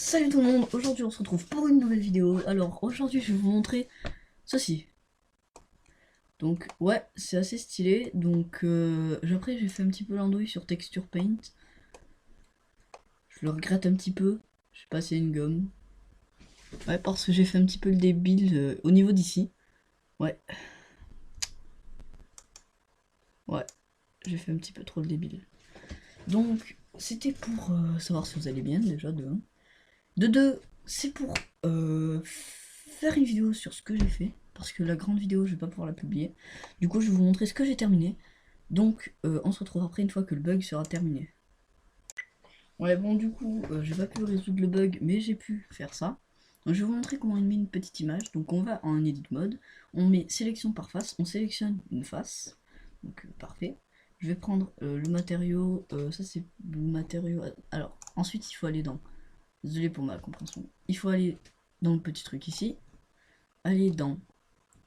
Salut tout le monde, aujourd'hui on se retrouve pour une nouvelle vidéo. Alors aujourd'hui je vais vous montrer ceci. Donc ouais, c'est assez stylé. Donc après j'ai fait un petit peu l'andouille sur Texture Paint. Je le regrette un petit peu. J'ai passé une gomme. Ouais, parce que j'ai fait un petit peu le débile au niveau d'ici. Ouais. Ouais, j'ai fait un petit peu trop le débile. Donc c'était pour savoir si vous allez bien déjà de 1. De 2, c'est pour faire une vidéo sur ce que j'ai fait. Parce que la grande vidéo, je vais pas pouvoir la publier. Du coup, je vais vous montrer ce que j'ai terminé. Donc, on se retrouve après une fois que le bug sera terminé. Ouais, bon, du coup, j'ai pas pu résoudre le bug, mais j'ai pu faire ça. Donc, je vais vous montrer comment on met une petite image. Donc, on va en edit mode. On met sélection par face. On sélectionne une face. Donc, parfait. Je vais prendre le matériau. Ça, c'est le matériau. Alors, ensuite, il faut aller dans. Désolé pour ma compréhension. Il faut aller dans le petit truc ici, aller dans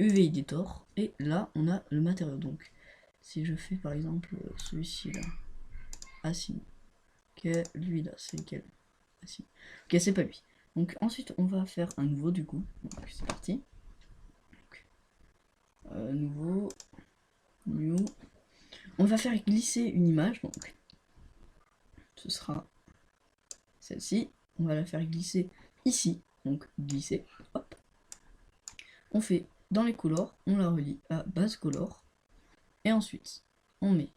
UV Editor, et là on a le matériau. Donc si je fais par exemple celui-ci là, Assign, ok, lui là, c'est lequel? Assign. Ok, c'est pas lui. Donc ensuite on va faire un nouveau du coup. Donc c'est parti. Donc, nouveau, new. On va faire glisser une image, donc ce sera celle-ci. On va la faire glisser ici, donc glisser, hop. On fait dans les colors, on la relie à base color, et ensuite on met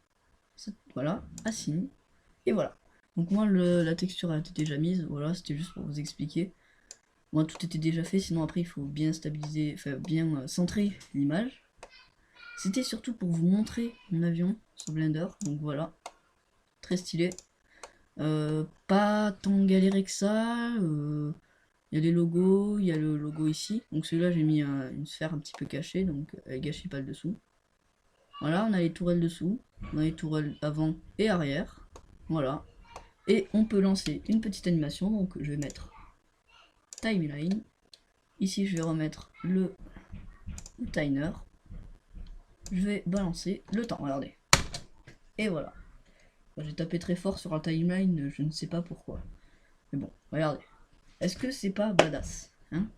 cette, voilà, assign, et voilà. Donc moi la texture a été déjà mise, voilà, c'était juste pour vous expliquer. Moi tout était déjà fait, sinon après il faut bien stabiliser, enfin bien centrer l'image. C'était surtout pour vous montrer mon avion sur Blender, donc voilà, très stylé. Pas tant galéré que ça. Il y a les logos, il y a le logo ici. Donc celui-là j'ai mis une sphère un petit peu cachée, donc gâchez pas le dessous. Voilà, on a les tourelles dessous, on a les tourelles avant et arrière. Voilà. Et on peut lancer une petite animation, donc je vais mettre timeline. Ici je vais remettre le timer. Je vais balancer le temps, regardez. Et voilà. J'ai tapé très fort sur la timeline, je ne sais pas pourquoi. Mais bon, regardez. Est-ce que c'est pas badass, hein?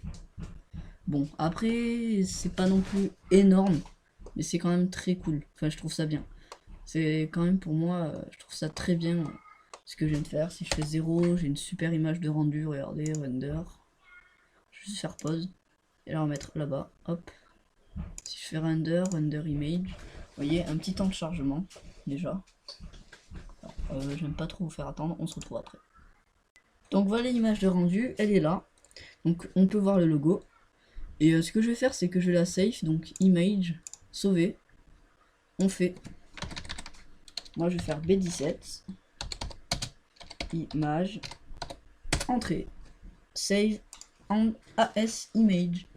Bon, après, c'est pas non plus énorme, mais c'est quand même très cool. Enfin, je trouve ça bien. C'est quand même pour moi, je trouve ça très bien ce que je viens de faire. Si je fais 0, j'ai une super image de rendu. Regardez, render. Je vais juste faire pause. Et la remettre là-bas. Hop. Si je fais render, render image. Vous voyez, un petit temps de chargement, déjà. J'aime pas trop vous faire attendre, on se retrouve après. Donc voilà l'image de rendu, elle est là. Donc on peut voir le logo. Et ce que je vais faire, c'est que je vais la save, donc image, sauver. On fait. Moi je vais faire B17. Image. Entrée. Save en AS image.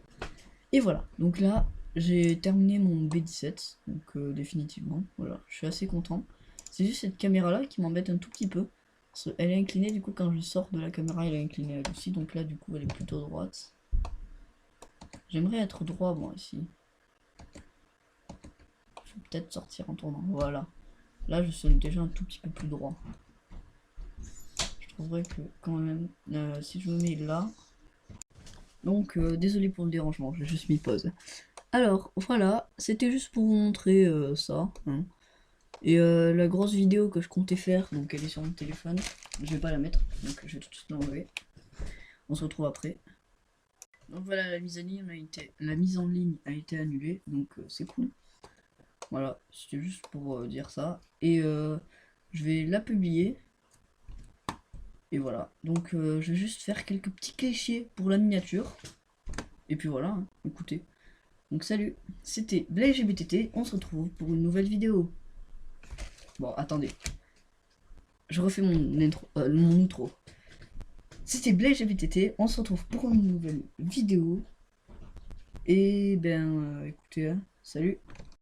Et voilà. Donc là, j'ai terminé mon B17. Donc définitivement. Voilà. Je suis assez content. C'est juste cette caméra là qui m'embête un tout petit peu. Parce qu'elle est inclinée, du coup quand je sors de la caméra, elle est inclinée elle aussi. Donc là du coup elle est plutôt droite. J'aimerais être droit moi ici. Je vais peut-être sortir en tournant. Voilà. Là je suis déjà un tout petit peu plus droit. Je trouverais que quand même, si je me mets là. Donc désolé pour le dérangement, j'ai juste mis pause. Alors voilà, c'était juste pour vous montrer ça. Hein. Et la grosse vidéo que je comptais faire, donc elle est sur mon téléphone. Je vais pas la mettre, donc je vais tout de suite l'enlever. On se retrouve après. Donc voilà, la mise en ligne a été annulée, donc c'est cool. Voilà, c'était juste pour dire ça. Et je vais la publier. Et voilà, donc je vais juste faire quelques petits clichés pour la miniature. Et puis voilà, hein, écoutez. Donc salut, c'était BlazeGBTT, on se retrouve pour une nouvelle vidéo. Bon, attendez. Je refais mon outro. C'était BlazeGBTT, on se retrouve pour une nouvelle vidéo. Et ben, écoutez, hein, salut.